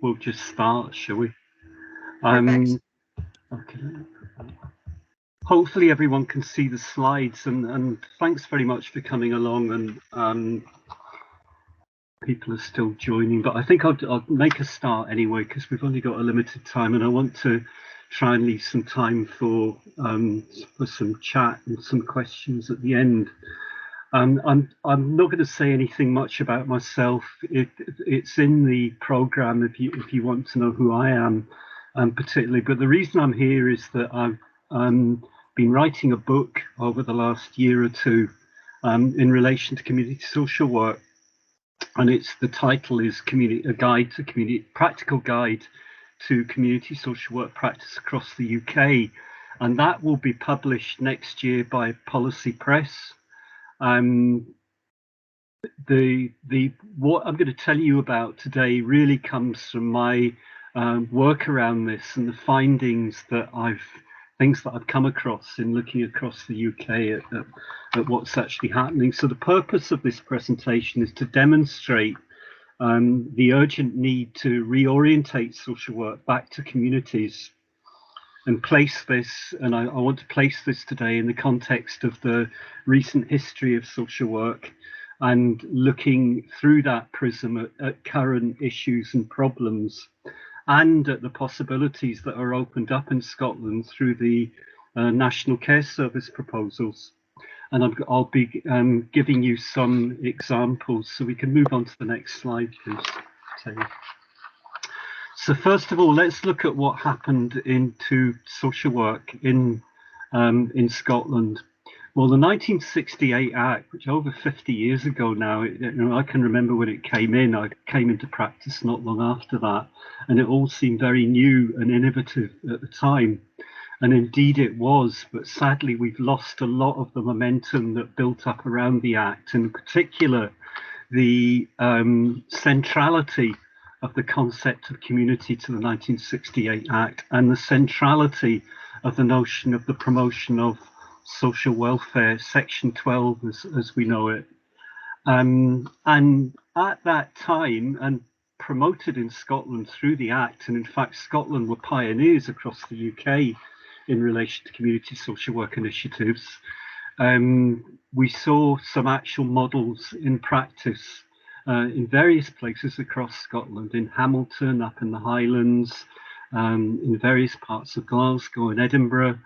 we'll just start, shall we? Perfect. Okay. Hopefully everyone can see the slides, and thanks very much for coming along. And people are still joining, but I think I'll make a start anyway, because we've only got a limited time, and I want to try and leave some time for some chat and some questions at the end. I'm not going to say anything much about myself. It's in the program if you want to know who I am, particularly. But the reason I'm here is that I've been writing a book over the last year or two in relation to community social work, and the title is Practical Guide to Community Social Work Practice Across the UK, and that will be published next year by Policy Press. What I'm going to tell you about today really comes from my work around this and the findings that I've come across in looking across the UK at what's actually happening. So the purpose of this presentation is to demonstrate the urgent need to reorientate social work back to communities, and place this, and I want to place this today in the context of the recent history of social work, and looking through that prism at current issues and problems, and at the possibilities that are opened up in Scotland through the National Care Service proposals. And I'll be giving you some examples, so we can move on to the next slide, please, Terry. So first of all, let's look at what happened into social work in Scotland. Well, the 1968 Act, which over 50 years ago now, I can remember when it came in. I came into practice not long after that, and it all seemed very new and innovative at the time. And indeed it was, but sadly we've lost a lot of the momentum that built up around the Act, and in particular the centrality of the concept of community to the 1968 Act, and the centrality of the notion of the promotion of social welfare, Section 12 as we know it. And at that time, and promoted in Scotland through the Act, and in fact Scotland were pioneers across the UK in relation to community social work initiatives, we saw some actual models in practice in various places across Scotland, in Hamilton, up in the Highlands, in various parts of Glasgow and Edinburgh.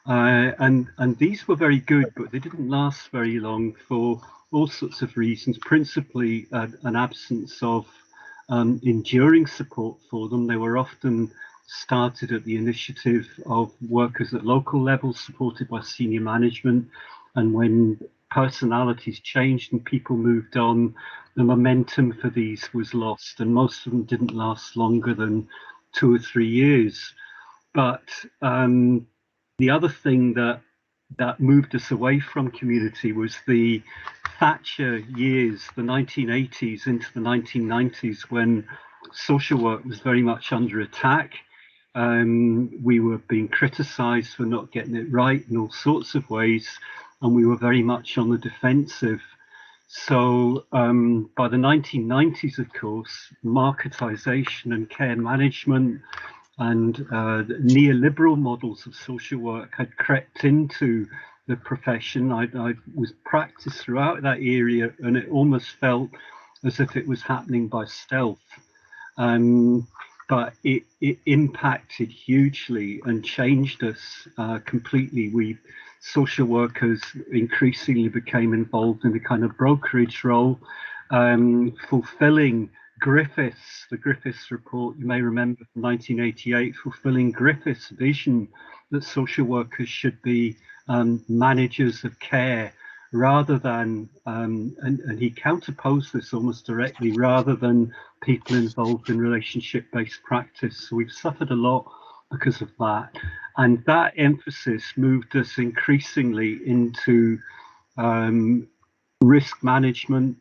And these were very good, but they didn't last very long for all sorts of reasons, principally an absence of enduring support for them. They were often started at the initiative of workers at local levels, supported by senior management, and when personalities changed and people moved on, the momentum for these was lost, and most of them didn't last longer than 2 or 3 years. But the other thing that moved us away from community was the Thatcher years, the 1980s into the 1990s, when social work was very much under attack. We were being criticised for not getting it right in all sorts of ways, and we were very much on the defensive. So by the 1990s, of course, marketisation and care management and neoliberal models of social work had crept into the profession. I was practiced throughout that area, and it almost felt as if it was happening by stealth. But it impacted hugely and changed us completely. Social workers increasingly became involved in a kind of brokerage role, fulfilling the Griffiths report, you may remember from 1988, fulfilling Griffiths' vision that social workers should be managers of care rather than, and he counterposed this almost directly, rather than people involved in relationship-based practice. So we've suffered a lot because of that. And that emphasis moved us increasingly into risk management.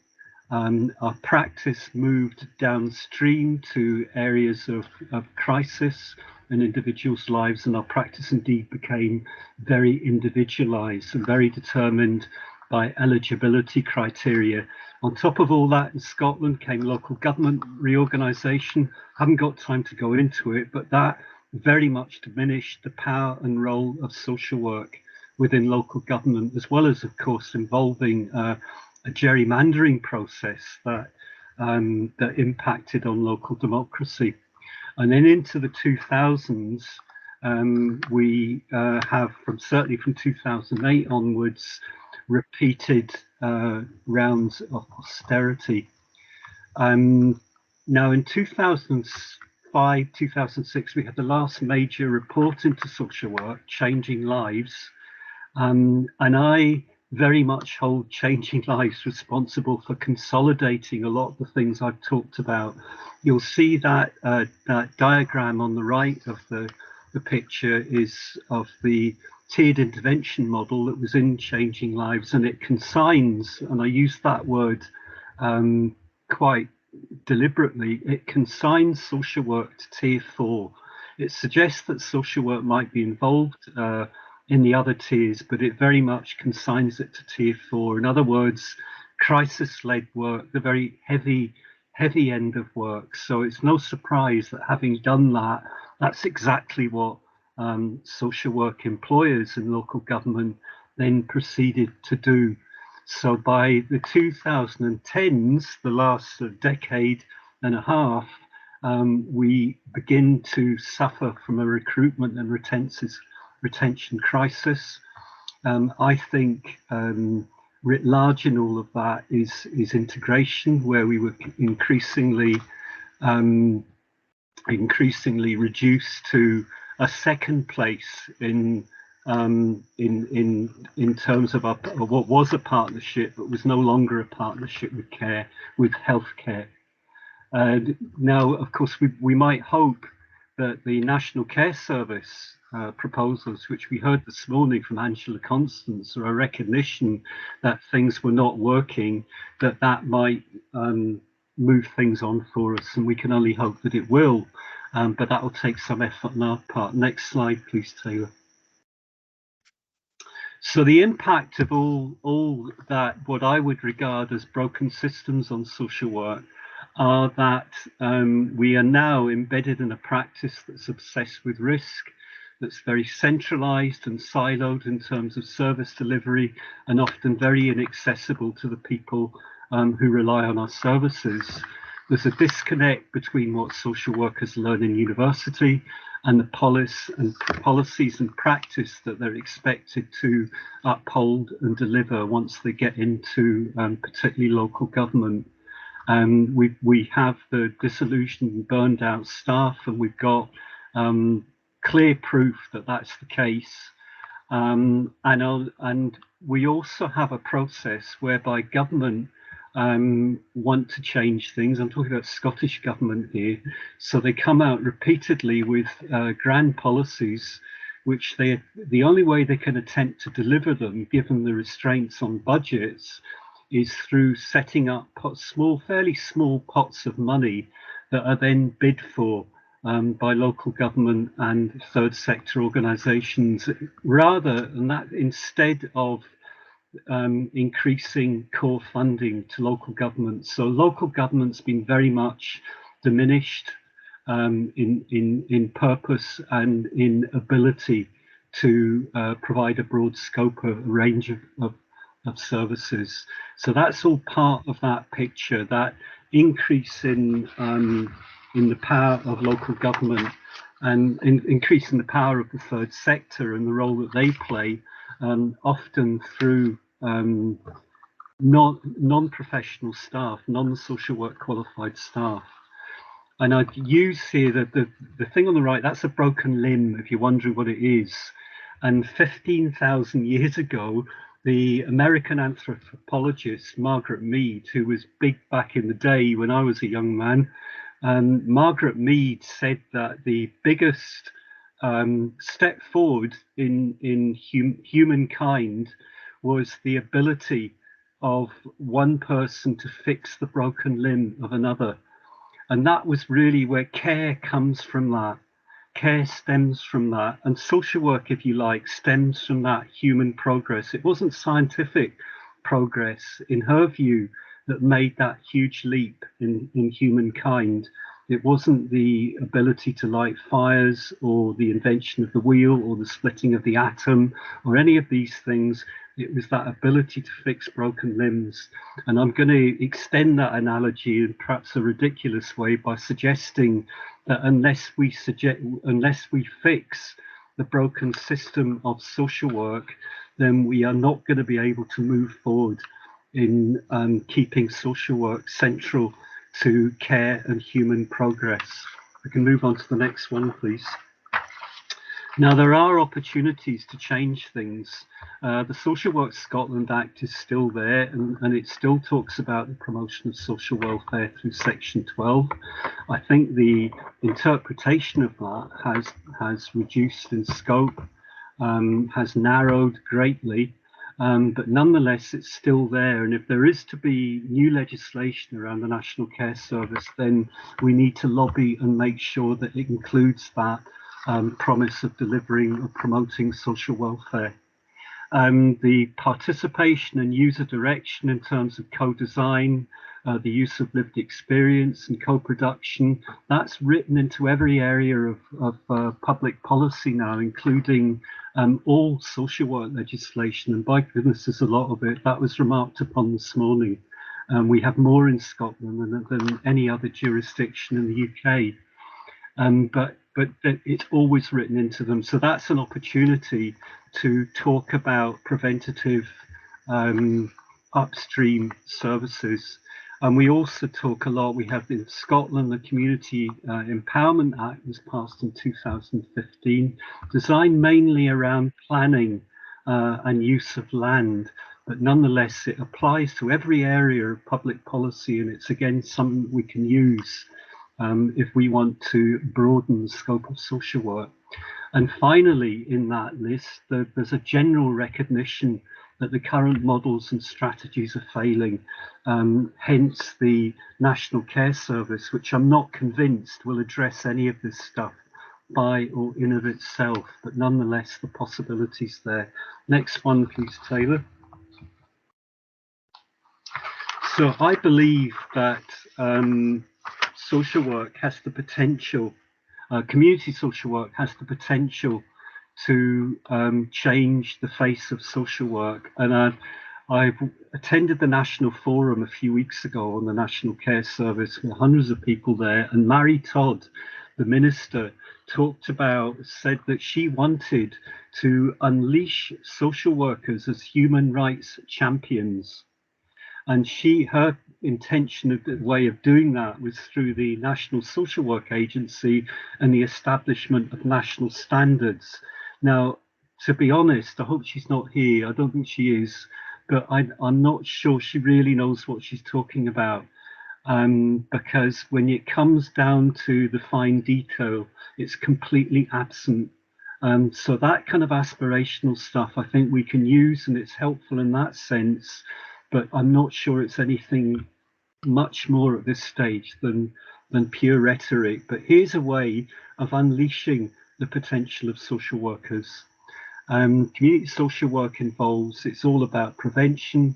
Our practice moved downstream to areas of crisis in individuals' lives, and our practice indeed became very individualized and very determined by eligibility criteria. On top of all that, in Scotland came local government reorganisation. Haven't got time to go into it, but that very much diminished the power and role of social work within local government, as well as, of course, involving a gerrymandering process that impacted on local democracy. And then into the 2000s, we have certainly from 2008 onwards, repeated rounds of austerity. Now in 2005, 2006, we had the last major report into social work, Changing Lives. And I very much hold Changing Lives responsible for consolidating a lot of the things I've talked about. You'll see that that diagram on the right of the picture is of the tiered intervention model that was in Changing Lives, and it consigns, and I use that word quite deliberately, it consigns social work to tier 4. It suggests that social work might be involved in the other tiers, but it very much consigns it to tier 4. In other words, crisis-led work, the very heavy end of work. So it's no surprise that having done that, that's exactly what social work employers in local government then proceeded to do. So by the 2010s, the last decade and a half, we begin to suffer from a recruitment and retention crisis. I think writ large in all of that is integration, where we were increasingly reduced to a second place in terms of what was a partnership, but was no longer a partnership with healthcare. Now, of course, we might hope that the National Care Service proposals, which we heard this morning from Angela Constance, are a recognition that things were not working, that might move things on for us, and we can only hope that it will. But that will take some effort on our part. Next slide, please, Taylor. So the impact of all that, what I would regard as broken systems on social work, are that we are now embedded in a practice that's obsessed with risk, that's very centralized and siloed in terms of service delivery, and often very inaccessible to the people who rely on our services. There's a disconnect between what social workers learn in university and the policies and practice that they're expected to uphold and deliver once they get into particularly local government. We have the disillusioned and burned out staff, and we've got clear proof that that's the case. And we also have a process whereby government want to change things. I'm talking about Scottish government here. So they come out repeatedly with grand policies, which the only way they can attempt to deliver them, given the restraints on budgets, is through setting up fairly small pots of money that are then bid for by local government and third sector organisations, rather than that, instead of increasing core funding to local governments. So local government's been very much diminished in purpose and in ability to provide a broad scope, a range of services. So that's all part of that picture, that increase in the power of local government and increasing the power of the third sector and the role that they play, often through non-professional staff, non-social work qualified staff. And I'd use here that the thing on the right, that's a broken limb, if you're wondering what it is. And 15,000 years ago, the American anthropologist Margaret Mead, who was big back in the day when I was a young man, Margaret Mead said that the biggest step forward in humankind was the ability of one person to fix the broken limb of another. And that was really where care comes from. That care stems from that, and social work, if you like, stems from that human progress. It wasn't scientific progress, in her view, that made that huge leap in humankind. It wasn't the ability to light fires or the invention of the wheel or the splitting of the atom or any of these things. It was that ability to fix broken limbs. And I'm going to extend that analogy in perhaps a ridiculous way by suggesting that unless we fix the broken system of social work, then we are not going to be able to move forward in keeping social work central to care and human progress. We can move on to the next one, please. Now, there are opportunities to change things. The Social Work Scotland Act is still there, and it still talks about the promotion of social welfare through Section 12. I think the interpretation of that has reduced in scope, has narrowed greatly, but nonetheless, it's still there. And if there is to be new legislation around the National Care Service, then we need to lobby and make sure that it includes that promise of delivering or promoting social welfare. The participation and user direction in terms of co-design, the use of lived experience and co-production, that's written into every area of public policy now, including all social work legislation. And by goodness, there's a lot of it. That was remarked upon this morning. We have more in Scotland than any other jurisdiction in the UK. But it's always written into them. So that's an opportunity to talk about preventative upstream services. And we also talk a lot, we have in Scotland, the Community Empowerment Act was passed in 2015, designed mainly around planning and use of land. But nonetheless, it applies to every area of public policy, and it's again something we can use if we want to broaden the scope of social work. And finally, in that list, there's a general recognition that the current models and strategies are failing. Hence the National Care Service, which I'm not convinced will address any of this stuff by or in of itself, but nonetheless, the possibilities there. Next one, please, Taylor. So I believe that social work has the potential, community social work has the potential to change the face of social work. And I've attended the National Forum a few weeks ago on the National Care Service with hundreds of people there. And Mary Todd, the minister, said that she wanted to unleash social workers as human rights champions. And her intention of the way of doing that was through the National Social Work Agency and the establishment of national standards. Now, to be honest, I hope she's not here. I don't think she is, but I'm not sure she really knows what she's talking about. Because when it comes down to the fine detail, it's completely absent. So that kind of aspirational stuff, I think we can use, and it's helpful in that sense. But I'm not sure it's anything much more at this stage than pure rhetoric. But here's a way of unleashing the potential of social workers. Community social work involves, it's all about prevention.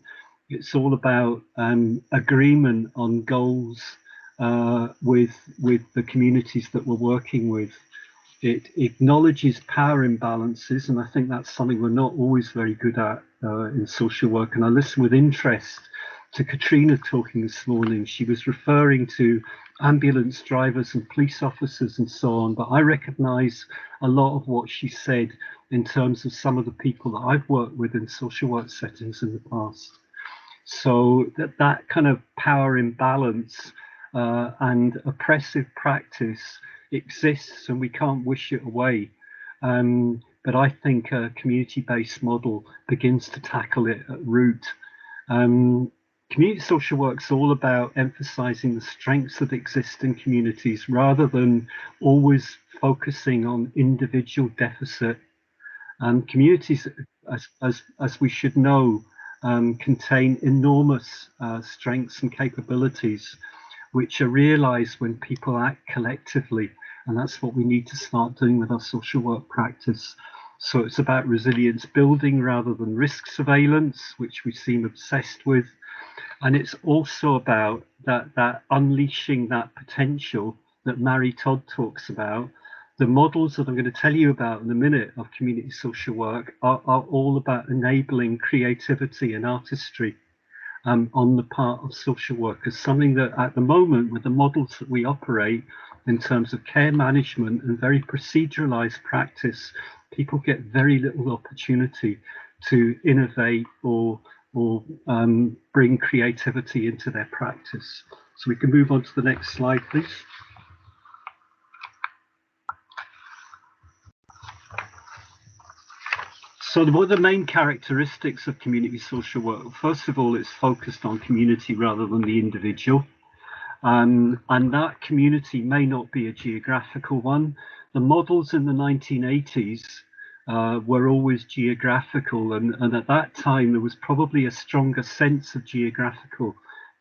It's all about agreement on goals with the communities that we're working with. It acknowledges power imbalances, and I think that's something we're not always very good at in social work. And I listened with interest to Katrina talking this morning. She was referring to ambulance drivers and police officers and so on, but I recognise a lot of what she said in terms of some of the people that I've worked with in social work settings in the past. So that kind of power imbalance and oppressive practice exists, and we can't wish it away. But I think a community-based model begins to tackle it at root. Community social work is all about emphasizing the strengths that exist in communities rather than always focusing on individual deficit. Communities, as we should know, contain enormous strengths and capabilities, which are realized when people act collectively. And that's what we need to start doing with our social work practice. So it's about resilience building rather than risk surveillance, which we seem obsessed with. And it's also about that unleashing that potential that Mary Todd talks about. The models that I'm going to tell you about in a minute of community social work are all about enabling creativity and artistry on the part of social workers, something that at the moment, with the models that we operate in terms of care management and very proceduralized practice, people get very little opportunity to innovate or bring creativity into their practice. So we can move on to the next slide, please. So what are the main characteristics of community social work? First of all, it's focused on community rather than the individual. And that community may not be a geographical one. The models in the 1980s were always geographical, and at that time there was probably a stronger sense of geographical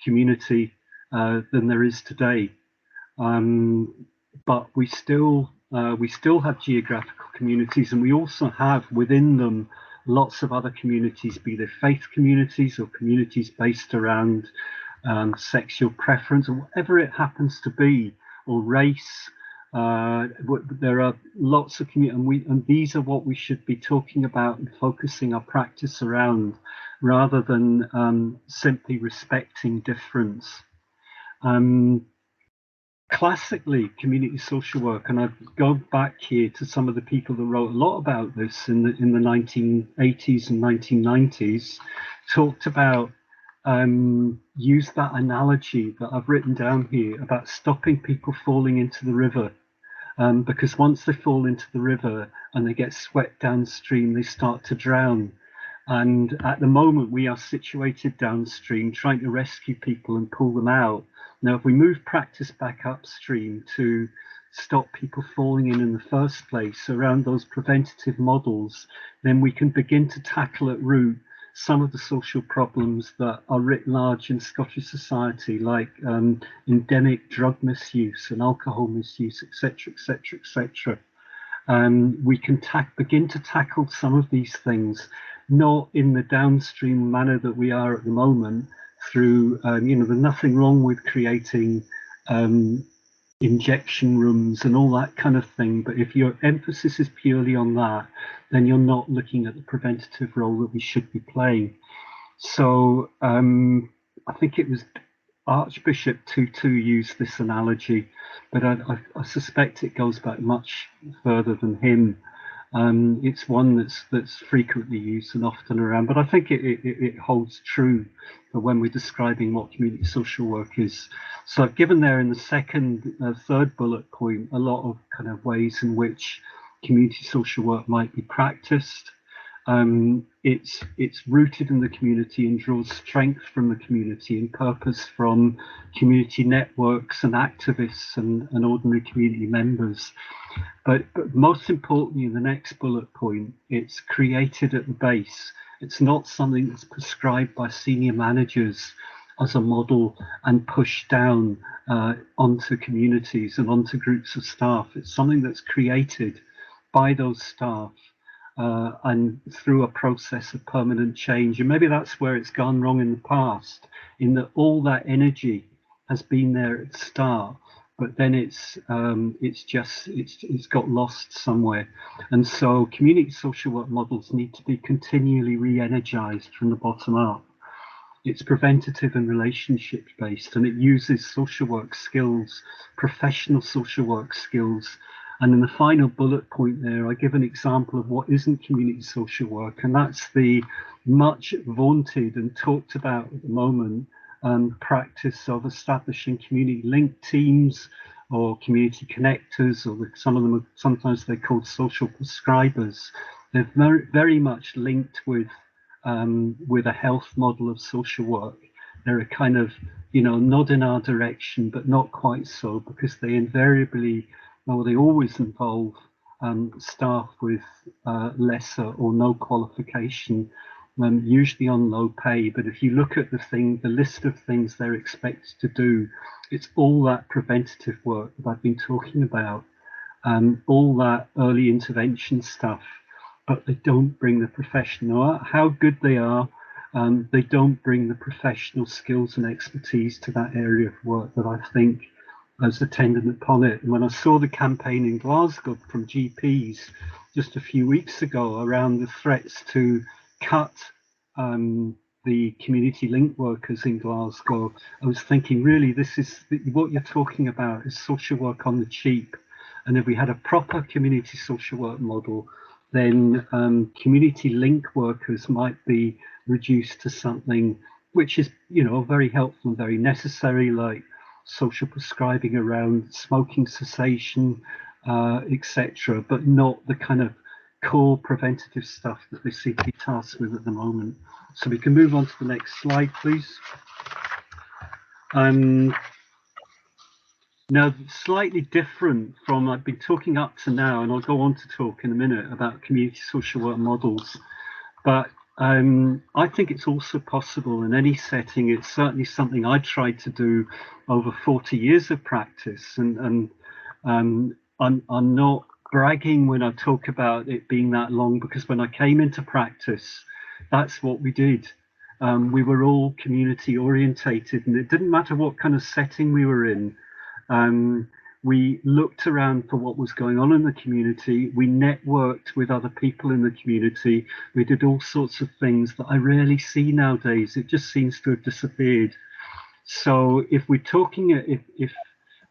community than there is today. But we still have geographical communities, and we also have within them lots of other communities, be they faith communities or communities based around sexual preference or whatever it happens to be, or race. There are lots of communities, and these are what we should be talking about and focusing our practice around, rather than simply respecting difference. Classically, community social work, and I've gone back here to some of the people that wrote a lot about this in the 1980s and 1990s, talked about use that analogy that I've written down here about stopping people falling into the river. Because once they fall into the river and they get swept downstream, they start to drown. And at the moment, we are situated downstream, trying to rescue people and pull them out. Now, if we move practice back upstream to stop people falling in the first place around those preventative models, then we can begin to tackle at root some of the social problems that are writ large in Scottish society, like endemic drug misuse and alcohol misuse, etc., etc., etc. We can begin to tackle some of these things, not in the downstream manner that we are at the moment, through, there's nothing wrong with creating injection rooms and all that kind of thing. But if your emphasis is purely on that, then you're not looking at the preventative role that we should be playing. So I think it was Archbishop Tutu used this analogy, but I suspect it goes back much further than him. It's one that's frequently used and often around, but I think it holds true for when we're describing what community social work is. So I've given there in the third bullet point a lot of kind of ways in which community social work might be practiced. It's rooted in the community and draws strength from the community and purpose from community networks and activists and ordinary community members. But most importantly, in the next bullet point, it's created at the base. It's not something that's prescribed by senior managers as a model and pushed down onto communities and onto groups of staff. It's something that's created by those staff and through a process of permanent change. And maybe that's where it's gone wrong in the past, in that all that energy has been there at the start, but then it's got lost somewhere. And so community social work models need to be continually re-energized from the bottom up. It's preventative and relationship based, and it uses social work skills, professional social work skills. And in the final bullet point there, I give an example of what isn't community social work, and that's the much vaunted and talked about at the moment practice of establishing community linked teams or community connectors, or some of them are, sometimes they're called social prescribers. They're very, very much linked with a health model of social work. They're a kind of, nod in our direction, but not quite so, because they invariably, or they always involve staff with lesser or no qualification, usually on low pay. But if you look at the list of things they're expected to do, it's all that preventative work that I've been talking about, all that early intervention stuff, but they don't bring the professional. How good they are, they don't bring the professional skills and expertise to that area of work that I think as attendant upon it. And when I saw the campaign in Glasgow from GPs just a few weeks ago around the threats to cut the community link workers in Glasgow, I was thinking, really, this is what you're talking about is social work on the cheap. And if we had a proper community social work model, then community link workers might be reduced to something which is, very helpful and very necessary, like social prescribing around smoking cessation, etc., but not the kind of core preventative stuff that they seem to be tasked with at the moment. So we can move on to the next slide, please. Now, slightly different from I've been talking up to now, and I'll go on to talk in a minute about community social work models, but I think it's also possible in any setting. It's certainly something I tried to do over 40 years of practice, and I'm not bragging when I talk about it being that long, because when I came into practice, that's what we did. We were all community orientated, and it didn't matter what kind of setting we were in. We looked around for what was going on in the community. We networked with other people in the community. We did all sorts of things that I rarely see nowadays. It just seems to have disappeared. So if we're talking, if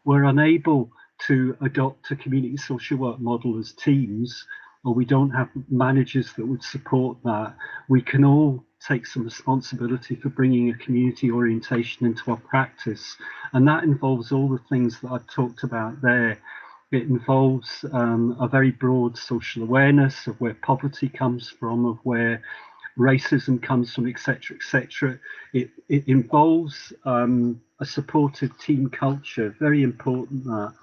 we're unable to adopt a community social work model as teams, or we don't have managers that would support that, we can all take some responsibility for bringing a community orientation into our practice. And that involves all the things that I've talked about there. It involves a very broad social awareness of where poverty comes from, of where racism comes from, etc., etc. It involves a supportive team culture, very important that.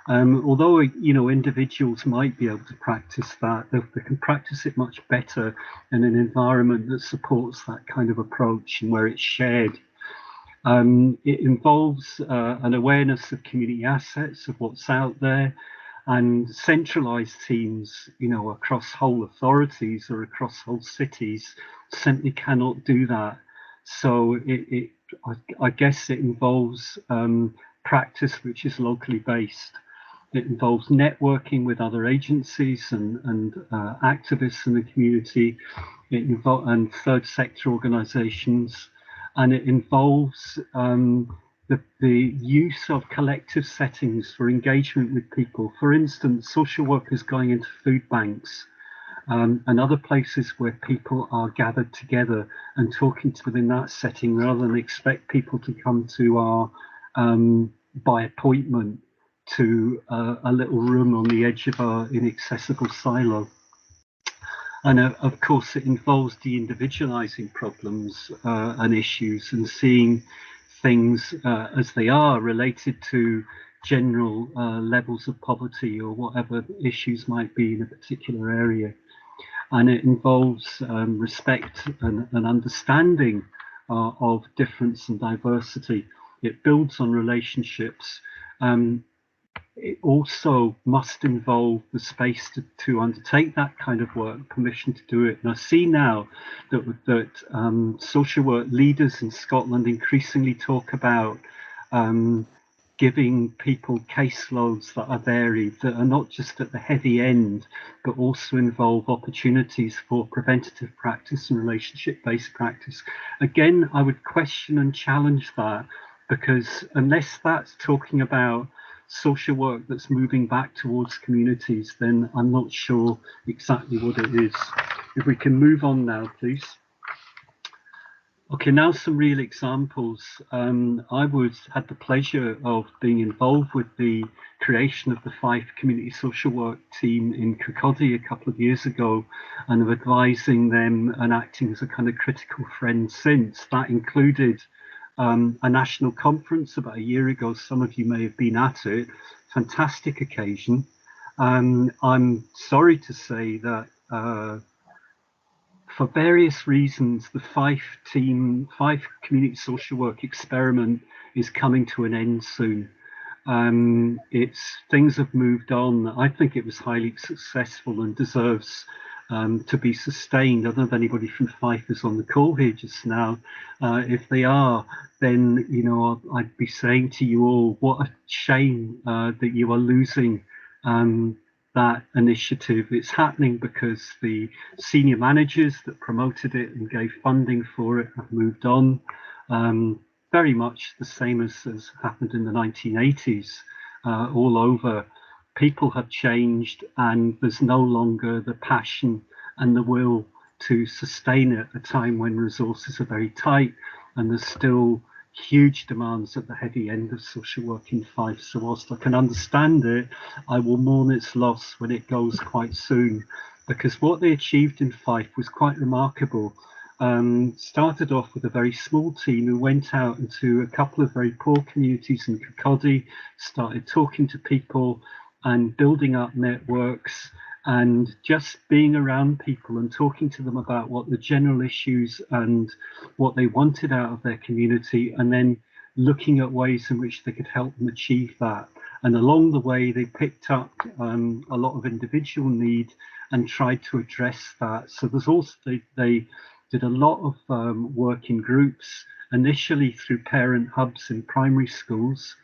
Although individuals might be able to practice that, they can practice it much better in an environment that supports that kind of approach and where it's shared. It involves an awareness of community assets, of what's out there, and centralized teams, across whole authorities or across whole cities simply cannot do that. So I guess it involves practice which is locally based. It involves networking with other agencies and activists in the community, and third sector organisations, and it involves the use of collective settings for engagement with people. For instance, social workers going into food banks and other places where people are gathered together and talking to them in that setting, rather than expect people to come to our by appointment to a little room on the edge of our inaccessible silo. And of course, it involves de-individualizing problems and issues and seeing things as they are, related to general levels of poverty or whatever issues might be in a particular area. And it involves respect and understanding of difference and diversity. It builds on relationships. It also must involve the space to undertake that kind of work, permission to do it. And I see now that social work leaders in Scotland increasingly talk about giving people caseloads that are varied, that are not just at the heavy end, but also involve opportunities for preventative practice and relationship-based practice. Again, I would question and challenge that, because unless that's talking about social work that's moving back towards communities, then I'm not sure exactly what it is. If we can move on now, please. Okay, now some real examples. I had the pleasure of being involved with the creation of the Fife Community Social Work team in Kirkcaldy a couple of years ago, and of advising them and acting as a kind of critical friend since. That included a national conference about a year ago. Some of you may have been at it. Fantastic occasion. I'm sorry to say that for various reasons, the Fife Community Social Work experiment is coming to an end soon. Things have moved on. I think it was highly successful and deserves to be sustained. I don't know if anybody from Fife is on the call here just now. If they are, then I'd be saying to you all, what a shame that you are losing that initiative. It's happening because the senior managers that promoted it and gave funding for it have moved on. Very much the same as happened in the 1980s all over. People have changed, and there's no longer the passion and the will to sustain it at a time when resources are very tight, and there's still huge demands at the heavy end of social work in Fife. So whilst I can understand it, I will mourn its loss when it goes quite soon, because what they achieved in Fife was quite remarkable. Started off with a very small team who went out into a couple of very poor communities in Kirkcaldy, started talking to people and building up networks and just being around people and talking to them about what the general issues and what they wanted out of their community, and then looking at ways in which they could help them achieve that. And along the way, they picked up a lot of individual need and tried to address that. So there's also, they did a lot of work in groups, initially through parent hubs in primary schools.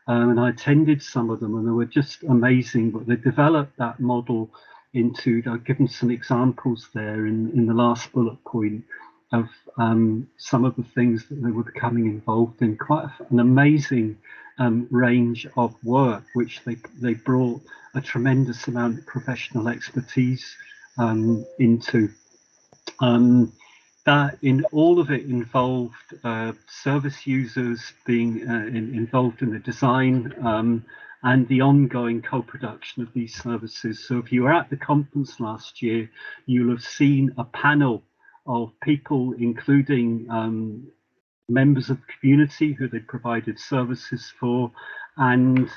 And I attended some of them, and they were just amazing. But they developed that model into, I've given some examples there in the last bullet point of some of the things that they were becoming involved in. Quite an amazing range of work, which they brought a tremendous amount of professional expertise into. That in all of it involved service users being involved in the design and the ongoing co-production of these services. So if you were at the conference last year, you'll have seen a panel of people, including members of the community who they provided services for, and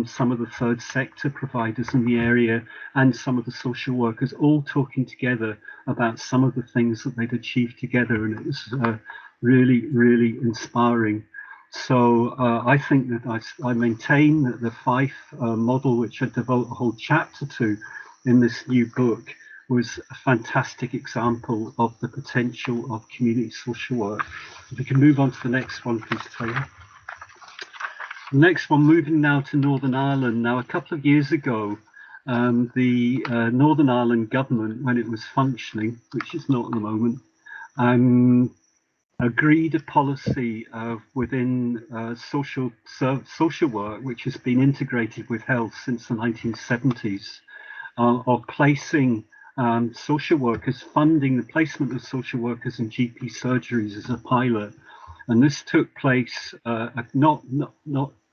some of the third sector providers in the area, and some of the social workers, all talking together about some of the things that they'd achieved together. And it was really, really inspiring. So I think that I maintain that the Fife model, which I devote a whole chapter to in this new book, was a fantastic example of the potential of community social work. If we can move on to the next one, please, Taylor. The next one, moving now to Northern Ireland. Now, a couple of years ago, the Northern Ireland government, when it was functioning, which is not at the moment, agreed a policy within social work, which has been integrated with health since the 1970s, of placing social workers, funding the placement of social workers in GP surgeries as a pilot. And this took place not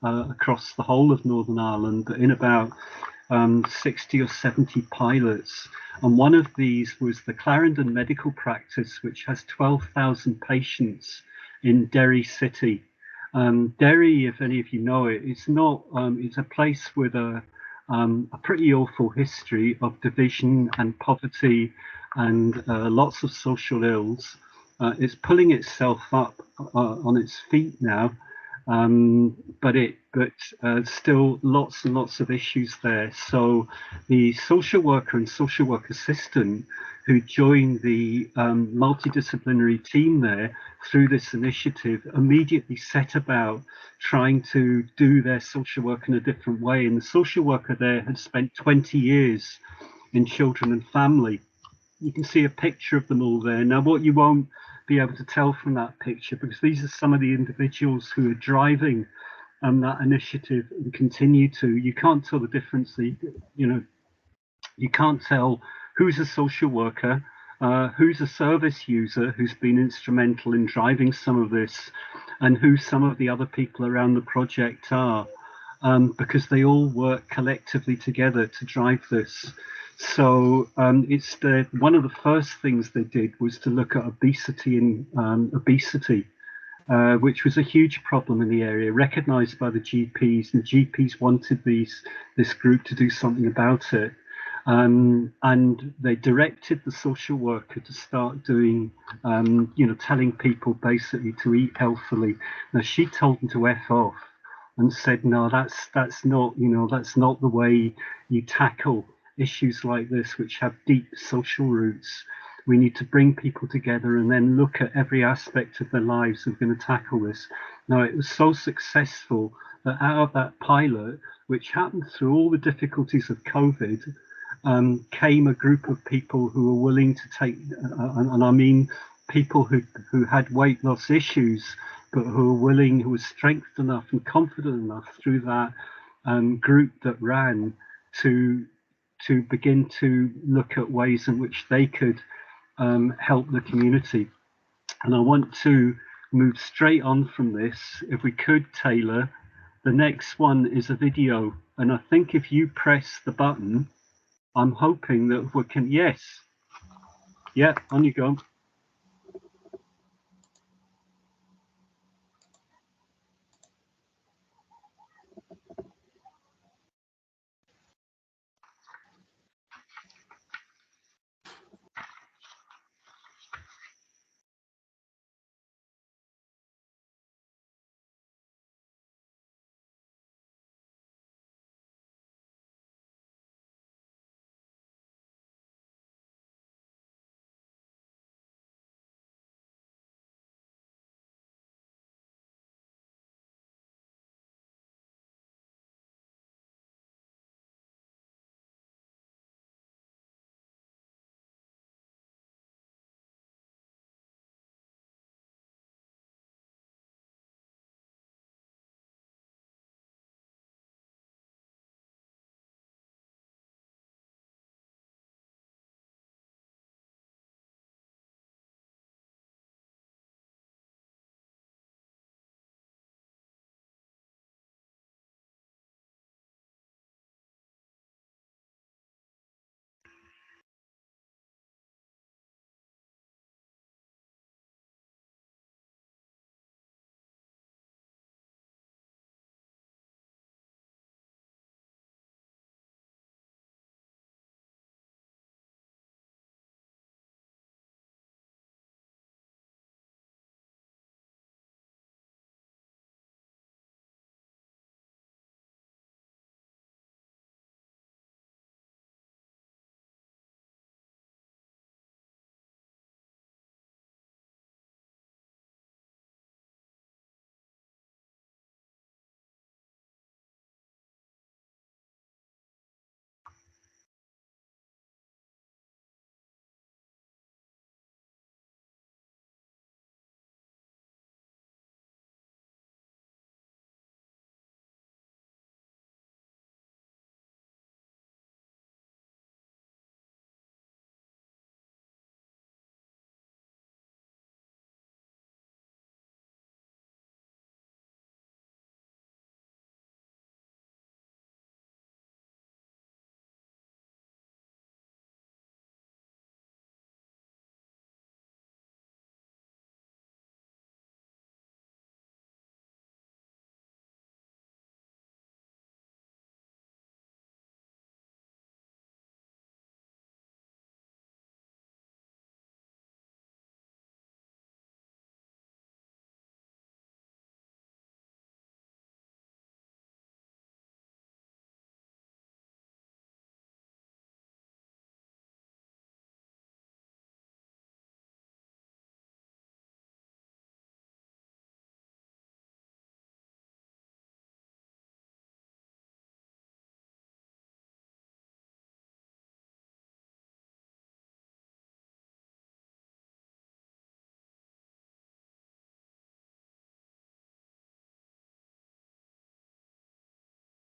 across the whole of Northern Ireland, but in about 60 or 70 pilots. And one of these was the Clarendon Medical Practice, which has 12,000 patients in Derry City. Derry, if any of you know it, it's a place with a pretty awful history of division and poverty and lots of social ills. It's pulling itself up on its feet now, but still lots and lots of issues there. So the social worker and social work assistant who joined the multidisciplinary team there through this initiative immediately set about trying to do their social work in a different way. And the social worker there had spent 20 years in children and family. You can see a picture of them all there. Now, what you won't be able to tell from that picture, because these are some of the individuals who are driving that initiative and continue to, you can't tell the difference. You can't tell who's a social worker, who's a service user who's been instrumental in driving some of this, and who some of the other people around the project are, because they all work collectively together to drive this. So it's one of the first things they did was to look at obesity which was a huge problem in the area, recognised by the GPs, and GPs wanted this group to do something about it. And they directed the social worker to start doing, telling people basically to eat healthily. Now, she told them to F off and said, no, that's not the way you tackle issues like this, which have deep social roots, we need to bring people together and then look at every aspect of their lives if we're going to tackle this. Now, it was so successful that out of that pilot, which happened through all the difficulties of COVID, came a group of people who were willing to take, and I mean people who had weight loss issues, but who were willing, who were strength enough and confident enough through that group that ran to begin to look at ways in which they could help the community. And I want to move straight on from this. If we could, Taylor, the next one is a video. And I think if you press the button, I'm hoping that we can, yes. Yeah, on you go.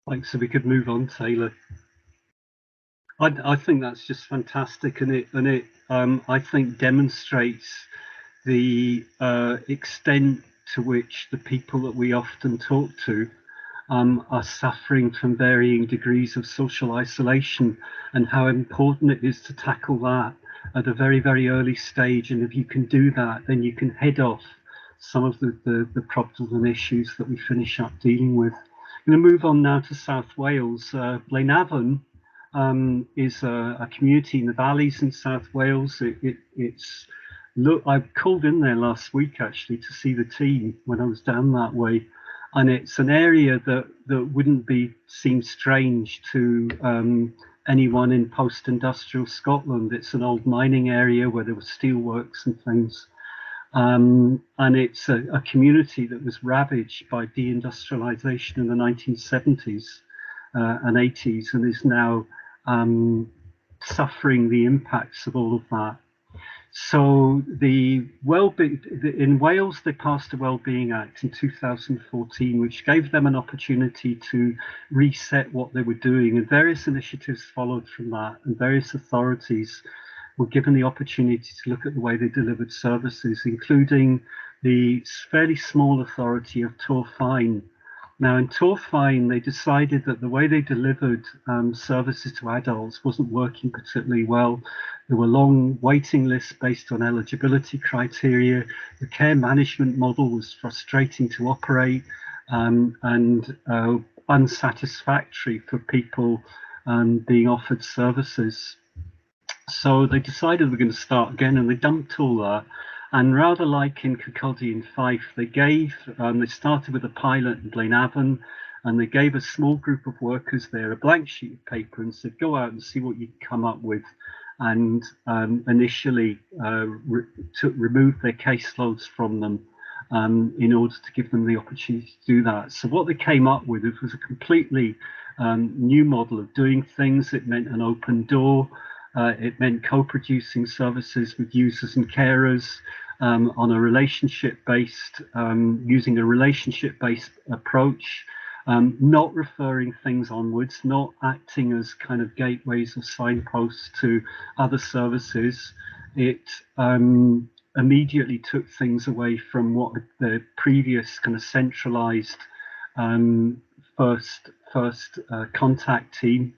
Like, so we could move on, Taylor. I think that's just fantastic, and it I think demonstrates the extent to which the people that we often talk to are suffering from varying degrees of social isolation, and how important it is to tackle that at a very, very early stage. And if you can do that, then you can head off some of the problems and issues that we finish up dealing with. I'm going to move on now to South Wales. Blaenavon is a community in the valleys in South Wales. It's look, I called in there last week actually to see the team when I was down that way, and it's an area that wouldn't seem strange to anyone in post-industrial Scotland. It's an old mining area where there were steelworks and things. And it's a community that was ravaged by deindustrialization in the 1970s and 80s, and is now suffering the impacts of all of that. So in Wales, they passed a Wellbeing Act in 2014, which gave them an opportunity to reset what they were doing, and various initiatives followed from that, and various authorities were given the opportunity to look at the way they delivered services, including the fairly small authority of Torfaen. Now, in Torfaen, they decided that the way they delivered services to adults wasn't working particularly well. There were long waiting lists based on eligibility criteria. The care management model was frustrating to operate and unsatisfactory for people being offered services. So they decided we're going to start again, and they dumped all that. And rather like in Kirkcaldy and Fife, they started with a pilot in Blaenavon, and they gave a small group of workers there a blank sheet of paper and said, go out and see what you can come up with. And initially remove their caseloads from them in order to give them the opportunity to do that. So what they came up with was a completely new model of doing things. It meant an open door. It meant co-producing services with users and carers on a relationship-based, using a relationship-based approach, not referring things onwards, not acting as kind of gateways or signposts to other services. It immediately took things away from what the previous kind of centralized first contact team.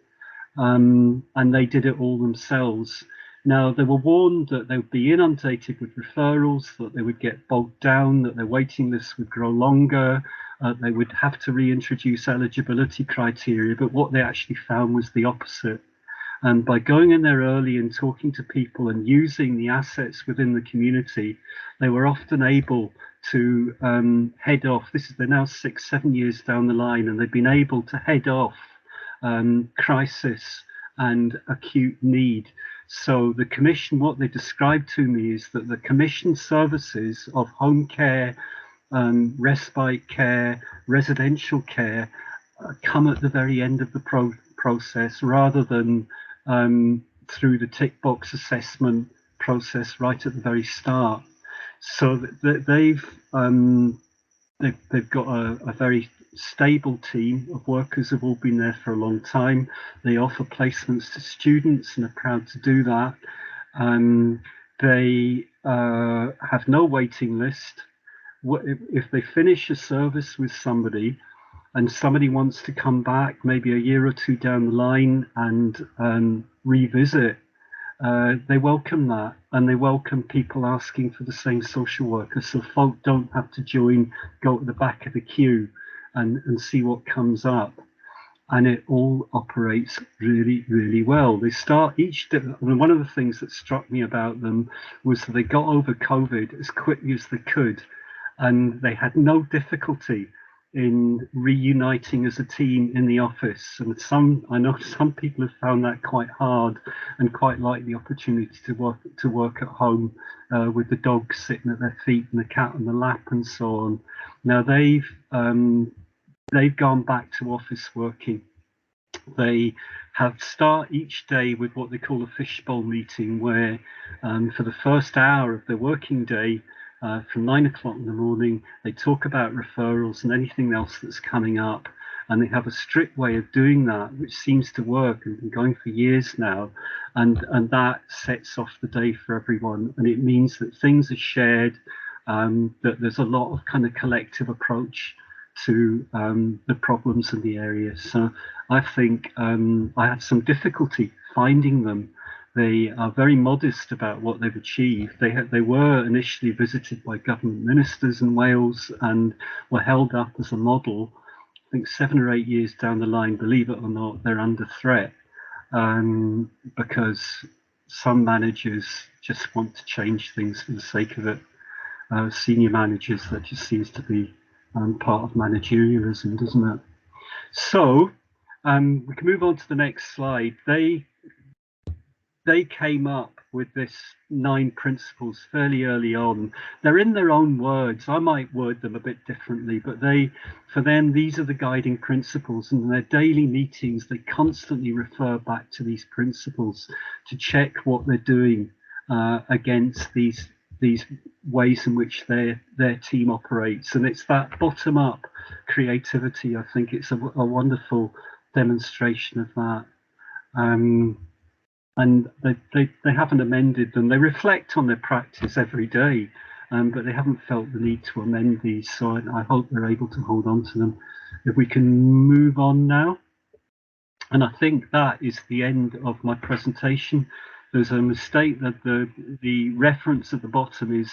And they did it all themselves. Now, they were warned that they would be inundated with referrals, that they would get bogged down, that their waiting lists would grow longer, they would have to reintroduce eligibility criteria, but what they actually found was the opposite. And by going in there early and talking to people and using the assets within the community, they were often able to head off. They're now 6-7 years down the line, and they've been able to head off crisis and acute need. So the Commission, what they described to me is that the Commission services of home care, respite care, residential care come at the very end of the process rather than through the tick box assessment process right at the very start. So they've got a very stable team of workers who've all been there for a long time. They offer placements to students and are proud to do that. They have no waiting list. If they finish a service with somebody and somebody wants to come back maybe a year or two down the line and revisit, they welcome that, and they welcome people asking for the same social worker, so folk don't have to go to the back of the queue and see what comes up. And it all operates really, really well. They start each day. I mean, one of the things that struck me about them was that they got over COVID as quickly as they could, and they had no difficulty in reuniting as a team in the office. And I know some people have found that quite hard and quite like the opportunity to work at home with the dog sitting at their feet and the cat on the lap and so on. Now they've gone back to office working. They start each day with what they call a fishbowl meeting, where for the first hour of their working day, from 9 o'clock in the morning, they talk about referrals and anything else that's coming up. And they have a strict way of doing that, which seems to work and been going for years now. And that sets off the day for everyone. And it means that things are shared, that there's a lot of kind of collective approach to the problems in the area. So I think I had some difficulty finding them. They are very modest about what they've achieved. They were initially visited by government ministers in Wales and were held up as a model. I think 7 or 8 years down the line, believe it or not, they're under threat because some managers just want to change things for the sake of it. Senior managers, that just seems to be part of managerialism, doesn't it? So we can move on to the next slide. They came up with this 9 principles fairly early on. They're in their own words. I might word them a bit differently, but for them, these are the guiding principles. And in their daily meetings, they constantly refer back to these principles to check what they're doing against these ways in which their team operates. And it's that bottom up creativity. I think it's a wonderful demonstration of that. And they haven't amended them. They reflect on their practice every day, but they haven't felt the need to amend these. So I hope they're able to hold on to them. If we can move on now. And I think that is the end of my presentation. There's a mistake that the reference at the bottom is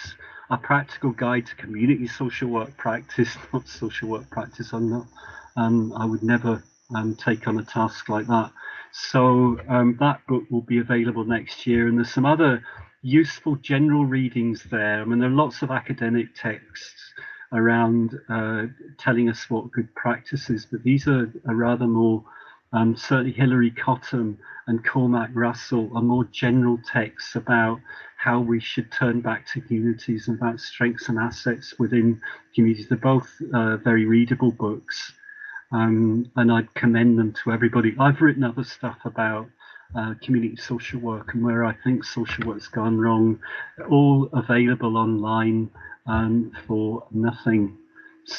a practical guide to community social work practice, not social work practice. I'm not. I would never take on a task like that. So that book will be available next year, and there's some other useful general readings there. I mean, there are lots of academic texts around telling us what good practice is, but these are rather more, certainly Hilary Cottam and Cormac Russell are more general texts about how we should turn back to communities and about strengths and assets within communities. They're both very readable books. And I'd commend them to everybody. I've written other stuff about community social work and where I think social work's gone wrong, all available online for nothing.